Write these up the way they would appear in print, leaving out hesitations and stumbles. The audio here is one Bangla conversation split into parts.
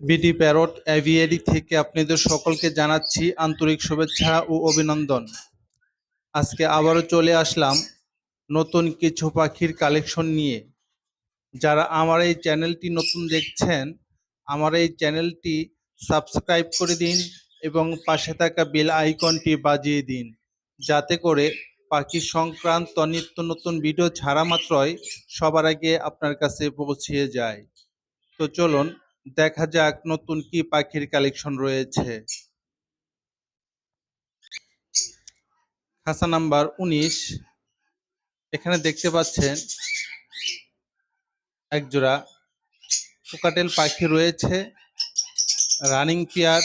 বিডি প্যারট অ্যাভিয়ারি থেকে আপনাদের সকলকে জানাচ্ছি আন্তরিক শুভেচ্ছা ও অভিনন্দন। আজকে আবারও চলে আসলাম নতুন কিছু পাখির কালেকশন নিয়ে। যারা আমার এই চ্যানেলটি নতুন দেখছেন, আমার এই চ্যানেলটি সাবস্ক্রাইব করে দিন এবং পাশে থাকা বেল আইকনটি বাজিয়ে দিন, যাতে করে পাখি সংক্রান্ত নিত্য নতুন ভিডিও ছাড়া মাত্রই সবার আগে আপনার কাছে পৌঁছে যায়। তো চলুন দেখা যাক নতুন কি পাখির কালেকশন রয়েছে। খাঁচা নাম্বার 19। এখানে দেখতে পাচ্ছেন একজোড়া কোকাটেল পাখি রয়েছে, রানিং পেয়ার।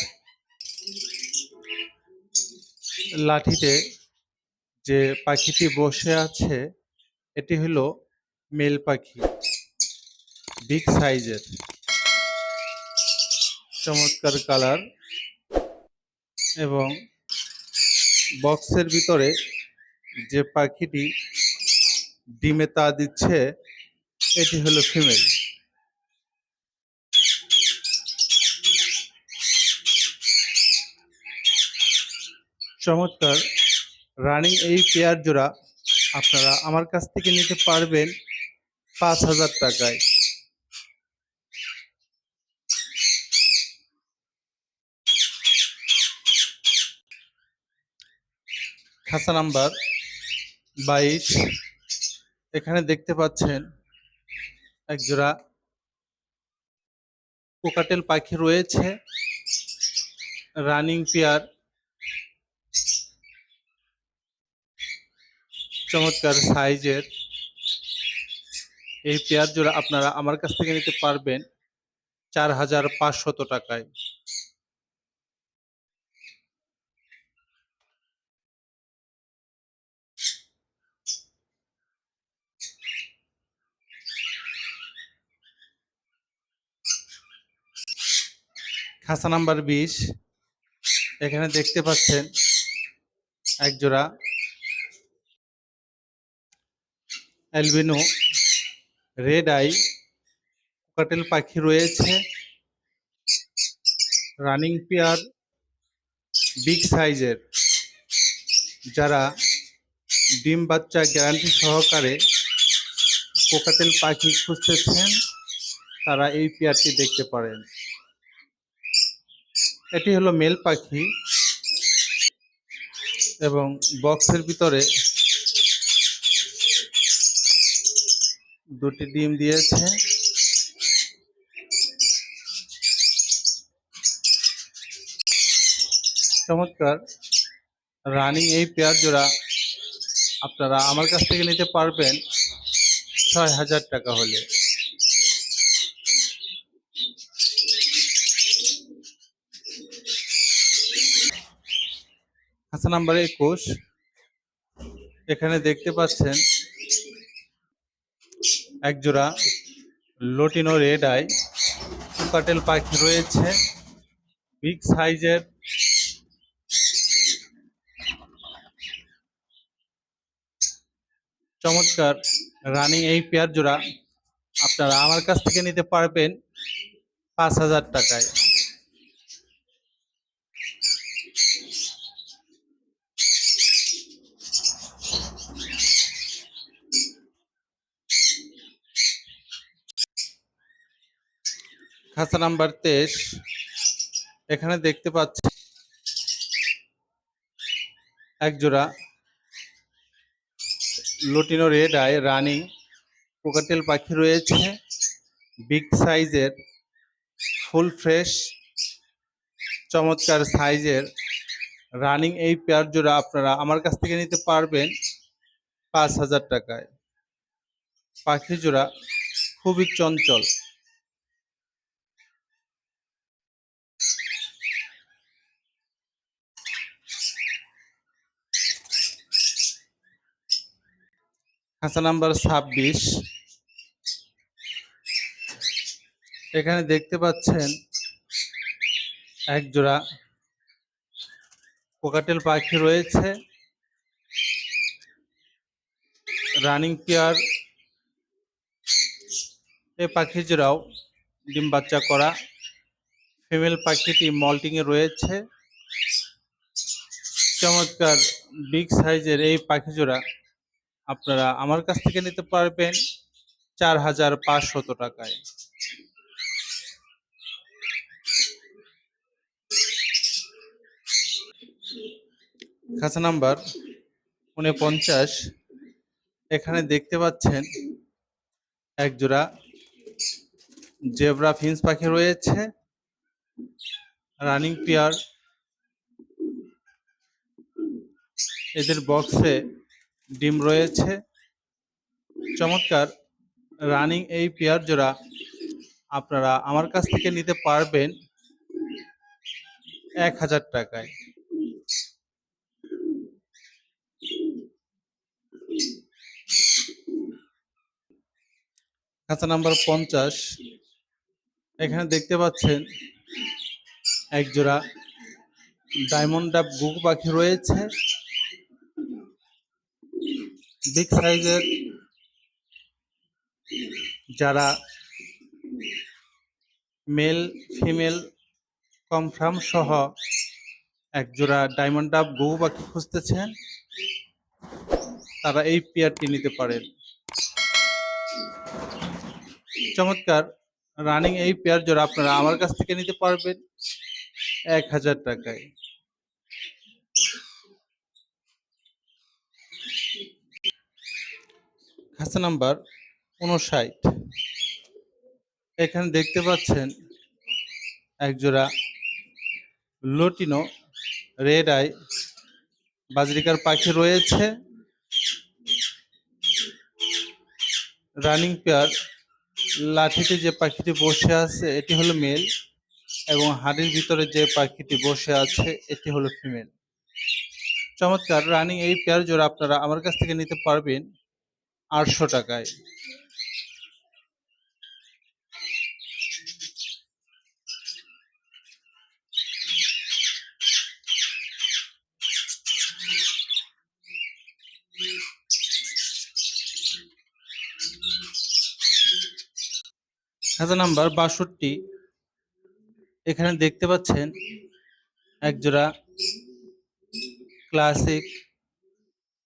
লাঠিতে যে পাখিটি বসে আছে এটি হলো মেল পাখি, বিগ সাইজের, চমৎকার কালার এবং বক্সের ভিতরে যে পাখিটি ডিমে তা দিচ্ছে এটি হলো ফিমেল। চমৎকার রানিং এই পেয়ার জোড়া আপনারা আমার কাছ থেকে নিতে পারবেন 5,000 টাকায়। খাঁচা নাম্বার 22। এখানে দেখতে পাচ্ছেন একজোড়া কোকাটেল পাখি রয়েছে, রানিং পেয়ার, চমৎকার সাইজের। এই পেয়ার জোড়া আপনারা আমার কাছ থেকে নিতে পারবেন 4,500 টাকায়। খাঁচা নাম্বার 20। এখানে দেখতে পাচ্ছেন একজোড়া অ্যালবিনো রেড আই কোকাটেল পাখি রয়েছে, রানিং পেয়ার, বিগ সাইজের। যারা ডিম বাচ্চা গ্যারান্টি সহকারে কোকাটেল পাখি খুঁজতেছেন তারা এই পেয়ারটি দেখতে পারেন। এটি হলো মেল পাখি এবং বক্সের ভিতরে দুটি ডিম দিয়েছে। চমৎকার রানিং এই পেয়ার জোড়া আপনারা আমার কাছ থেকে নিতে পারবেন 6,000 টাকা হলে। খাঁচা নাম্বার 21। এখানে দেখতে পাচ্ছেন একজোড়া লটিনো রেড আই কোকাটেল পাখি রয়েছে, বিগ সাইজের। চমৎকার রানিং এই পেয়ার জোড়া আপনারা আমার কাছ থেকে নিতে পারবেন 5,000 টাকায়। খাঁচা নাম্বার 23। এখানে দেখতে পাচ্ছেন একজোড়া লটিনো রেড আই রানিং কোকাটেল পাখি রয়েছে, বিগ সাইজের, ফুল ফ্রেশ, চমৎকার সাইজের। রানিং এই পেয়ার জোড়া আপনারা আমার কাছ থেকে নিতে পারবেন 5,000 টাকায়। পাখি জোড়া খুবই চঞ্চল। খাঁচা নাম্বার 26। এখানে দেখতে পাচ্ছেন একজোড়া কোকাটেল পাখি রয়েছে, রানিং পেয়ার এই পাখি জোড়াও ডিম বাচ্চা করা। ফিমেল পাখিটি মল্টিংয়ে রয়েছে। চমৎকার বিগ সাইজের এই পাখি জোড়া আপনারা আমার কাছ থেকে নিতে পারবেন ৪,৫০০ টাকায়। খাঁচা নাম্বার ৪৯। এখানে দেখতে পাচ্ছেন এক জোড়া জেব্রা ফিন্স পাখি রয়েছে, রানিং পেয়ার। এদের বক্সে ডিম রয়েছে। চমৎকার রানিং এই পেয়ার জোড়া আপনারা আমার কাছ থেকে নিতে পারবেন ১,০০০ টাকায়। খাঁচা নাম্বার ৫০। এখানে দেখতে পাচ্ছেন এক জোড়া ডায়মন্ড ডাব ঘুঘু পাখি রয়েছে, বিগ সাইজের। যারা মেল ফিমেল কনফার্ম সহ এক জোড়া ডায়মন্ড ডাব ঘুঘু পাখি খুঁজতেছেন, তারা এই পেয়ারটি নিতে পারেন। চমৎকার রানিং এই পেয়ার জোড়া আপনারা আমার কাছ থেকে নিতে পারবেন ১,০০০ টাকায়। খাঁচা নাম্বার ৫৯। এখানে দেখতে পাচ্ছেন এক জোড়া লুটিনো রেড আই বাজরিকার পাখি রয়েছে, রানিং পেয়ার। লাঠিতে যে পাখিটি বসে আছে এটি হলো মেল, এবং হাড়ির ভিতরে যে পাখিটি বসে আছে এটি হলো ফিমেল। চমৎকার রানিং এই পেয়ার জোড়া আপনারা আমার কাছ থেকে নিতে পারবেন ৮০০ টাকায়। খাঁচা নাম্বার ৬২। এখানে দেখতে পাচ্ছেন এক জোড়া ক্লাসিক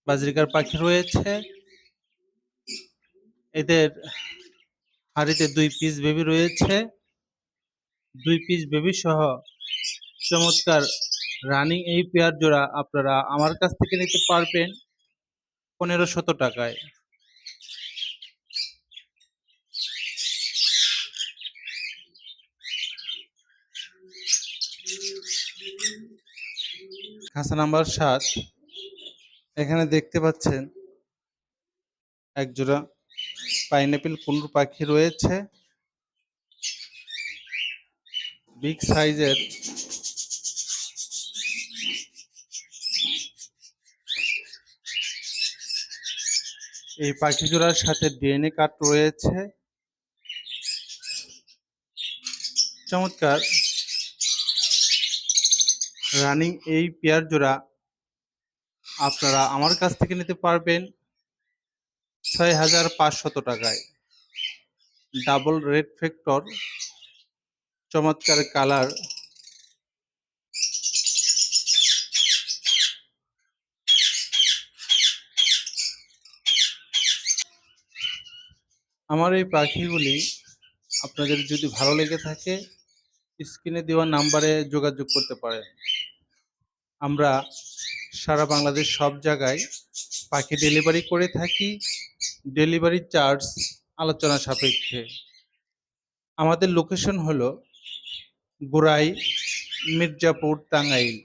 বাজরিকার পাখি রয়েছে। এদের হাড়িতে ২ পিস বেবি রয়েছে। ২ পিস বেবি সহ চমৎকার রানিং এই পেয়ার জোড়া আপনারা আমার কাছ থেকে নিতে পারবেন ১৫০০ টাকায়। খাঁচা নাম্বার ৭। এখানে দেখতে পাচ্ছেন এক জোড়া পাইনঅ্যাপেল কুনুর পাখি রয়েছে, বিগ সাইজের। এই পাখি জোড়ার সাথে ডিএনএ কার্ড রয়েছে। চমৎকার রানিং এই পেয়ার জোড়া আপনারা আমার কাছ থেকে নিতে পারবেন ৬,৫০০ টাকায়। ডাবল রেড ফ্যাক্টর, চমৎকার কালার। আমার এই পাখিগুলি আপনাদের যদি ভালো লেগে থাকে স্ক্রিনে দেওয়া নাম্বারে যোগাযোগ করতে পারেন। আমরা সারা বাংলাদেশ সব জায়গায় পাখি ডেলিভারি করে থাকি। ডেলিভারি চার্জ আলোচনা সাপেক্ষে। আমাদের লোকেশন হলো গোরাই, মির্জাপুর, টাঙ্গাইল।